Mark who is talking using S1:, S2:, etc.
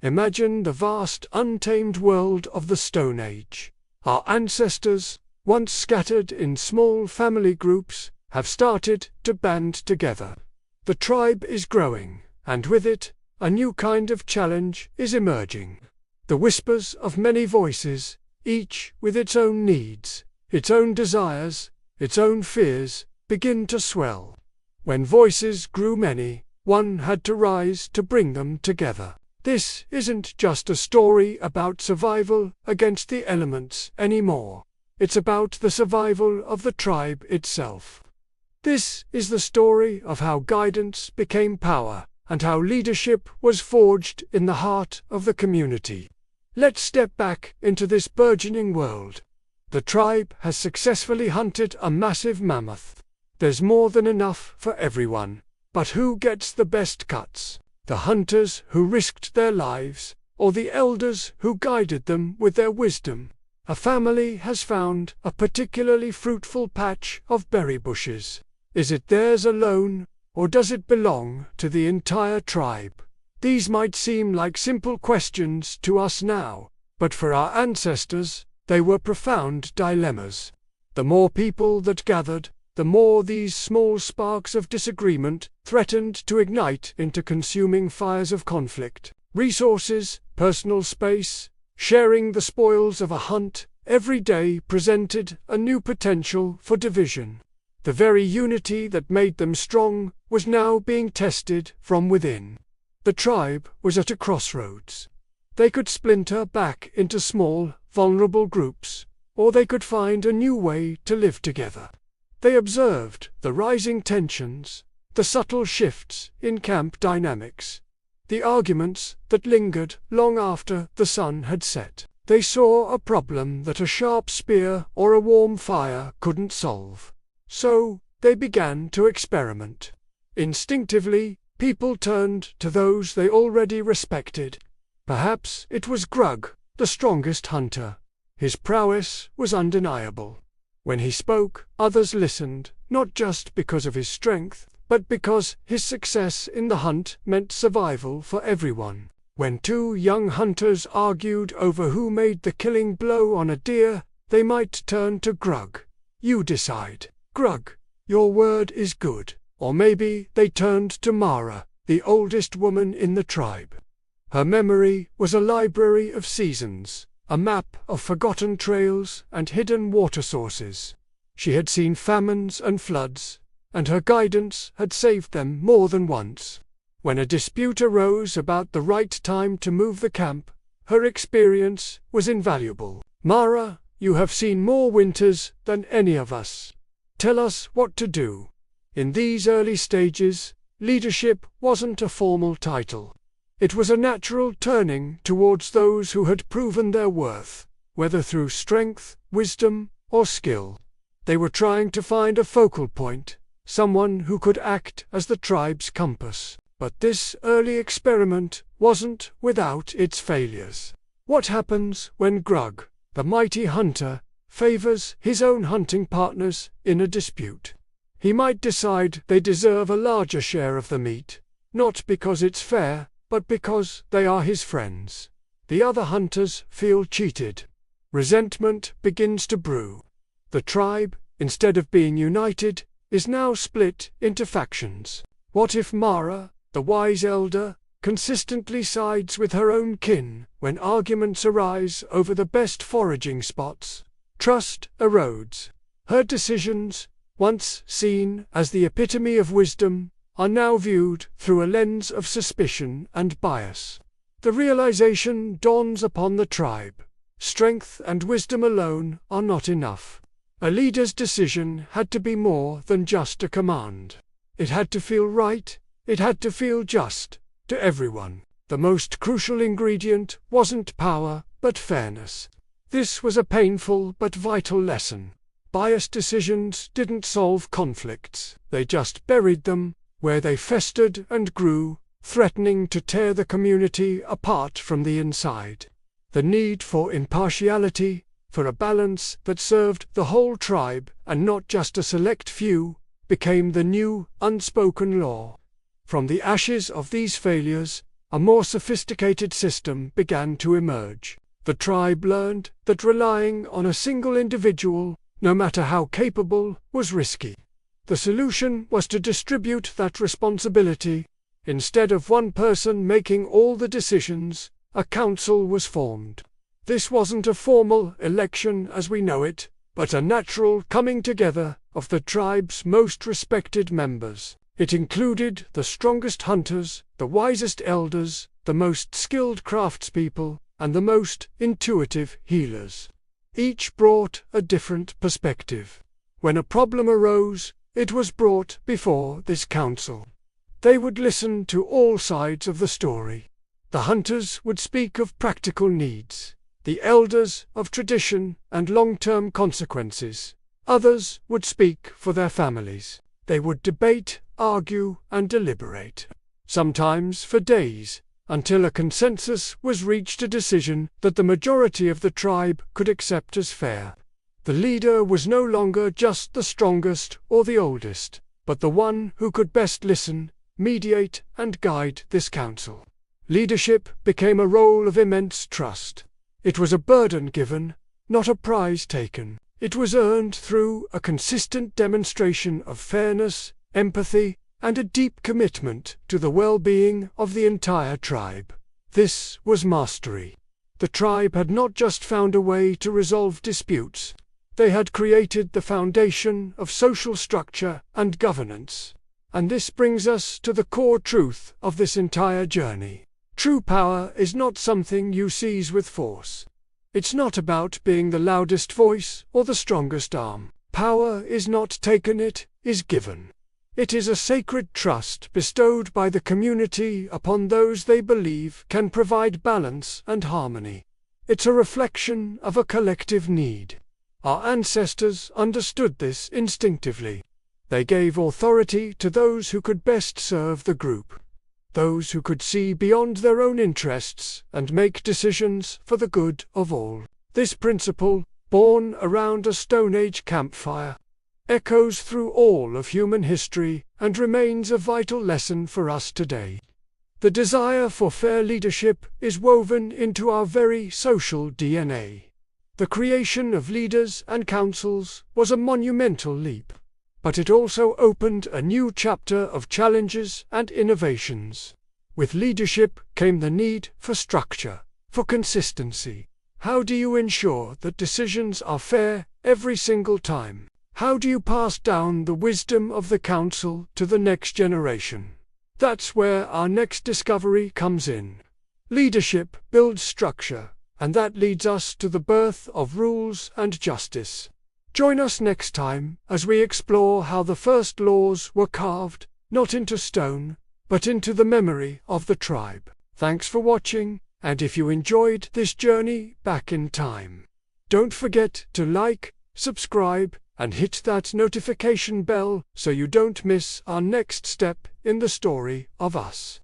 S1: Imagine the vast, untamed world of the Stone Age. Our ancestors, once scattered in small family groups, have started to band together. The tribe is growing, and with it, a new kind of challenge is emerging. The whispers of many voices, each with its own needs, its own desires, its own fears, begin to swell. When voices grew many, one had to rise to bring them together. This isn't just a story about survival against the elements anymore. It's about the survival of the tribe itself. This is the story of how guidance became power, and how leadership was forged in the heart of the community. Let's step back into this burgeoning world. The tribe has successfully hunted a massive mammoth. There's more than enough for everyone. But who gets the best cuts? The hunters who risked their lives, or the elders who guided them with their wisdom? A family has found a particularly fruitful patch of berry bushes. Is it theirs alone, or does it belong to the entire tribe? These might seem like simple questions to us now, but for our ancestors, they were profound dilemmas. The more people that gathered, the more these small sparks of disagreement threatened to ignite into consuming fires of conflict. Resources, personal space, sharing the spoils of a hunt, every day presented a new potential for division. The very unity that made them strong was now being tested from within. The tribe was at a crossroads. They could splinter back into small, vulnerable groups, or they could find a new way to live together. They observed the rising tensions, the subtle shifts in camp dynamics, the arguments that lingered long after the sun had set. They saw a problem that a sharp spear or a warm fire couldn't solve. So, they began to experiment. Instinctively, people turned to those they already respected. Perhaps it was Grug, the strongest hunter. His prowess was undeniable. When he spoke, others listened, not just because of his strength, but because his success in the hunt meant survival for everyone. When two young hunters argued over who made the killing blow on a deer, they might turn to Grug. You decide. Grug, your word is good. Or maybe they turned to Mara, the oldest woman in the tribe. Her memory was a library of seasons, a map of forgotten trails and hidden water sources. She had seen famines and floods, and her guidance had saved them more than once. When a dispute arose about the right time to move the camp, her experience was invaluable. Mara, you have seen more winters than any of us. Tell us what to do. In these early stages, leadership wasn't a formal title. It was a natural turning towards those who had proven their worth, whether through strength, wisdom, or skill. They were trying to find a focal point, someone who could act as the tribe's compass. But this early experiment wasn't without its failures. What happens when Grug, the mighty hunter, favors his own hunting partners in a dispute? He might decide they deserve a larger share of the meat, not because it's fair, but because they are his friends. The other hunters feel cheated. Resentment begins to brew. The tribe, instead of being united, is now split into factions. What if Mara, the wise elder, consistently sides with her own kin when arguments arise over the best foraging spots? Trust erodes. Her decisions, once seen as the epitome of wisdom, are now viewed through a lens of suspicion and bias. The realization dawns upon the tribe. Strength and wisdom alone are not enough. A leader's decision had to be more than just a command. It had to feel right, it had to feel just, to everyone. The most crucial ingredient wasn't power, but fairness. This was a painful but vital lesson. Biased decisions didn't solve conflicts, they just buried them, where they festered and grew, threatening to tear the community apart from the inside. The need for impartiality, for a balance that served the whole tribe and not just a select few, became the new, unspoken law. From the ashes of these failures, a more sophisticated system began to emerge. The tribe learned that relying on a single individual, no matter how capable, was risky. The solution was to distribute that responsibility. Instead of one person making all the decisions, a council was formed. This wasn't a formal election as we know it, but a natural coming together of the tribe's most respected members. It included the strongest hunters, the wisest elders, the most skilled craftspeople, and the most intuitive healers. Each brought a different perspective. When a problem arose, it was brought before this council. They would listen to all sides of the story. The hunters would speak of practical needs, the elders of tradition and long-term consequences. Others would speak for their families. They would debate, argue, and deliberate, sometimes for days, until a consensus was reached, a decision that the majority of the tribe could accept as fair. The leader was no longer just the strongest or the oldest, but the one who could best listen, mediate, and guide this council. Leadership became a role of immense trust. It was a burden given, not a prize taken. It was earned through a consistent demonstration of fairness, empathy, and a deep commitment to the well-being of the entire tribe. This was mastery. The tribe had not just found a way to resolve disputes. They had created the foundation of social structure and governance. And this brings us to the core truth of this entire journey. True power is not something you seize with force. It's not about being the loudest voice or the strongest arm. Power is not taken, it is given. It is a sacred trust bestowed by the community upon those they believe can provide balance and harmony. It's a reflection of a collective need. Our ancestors understood this instinctively. They gave authority to those who could best serve the group, those who could see beyond their own interests and make decisions for the good of all. This principle, born around a Stone Age campfire, echoes through all of human history and remains a vital lesson for us today. The desire for fair leadership is woven into our very social DNA. The creation of leaders and councils was a monumental leap, but it also opened a new chapter of challenges and innovations. With leadership came the need for structure, for consistency. How do you ensure that decisions are fair every single time? How do you pass down the wisdom of the council to the next generation? That's where our next discovery comes in. Leadership builds structure, and that leads us to the birth of rules and justice. Join us next time as we explore how the first laws were carved, not into stone, but into the memory of the tribe. Thanks for watching, and if you enjoyed this journey back in time, don't forget to like, subscribe, and hit that notification bell so you don't miss our next step in the story of us.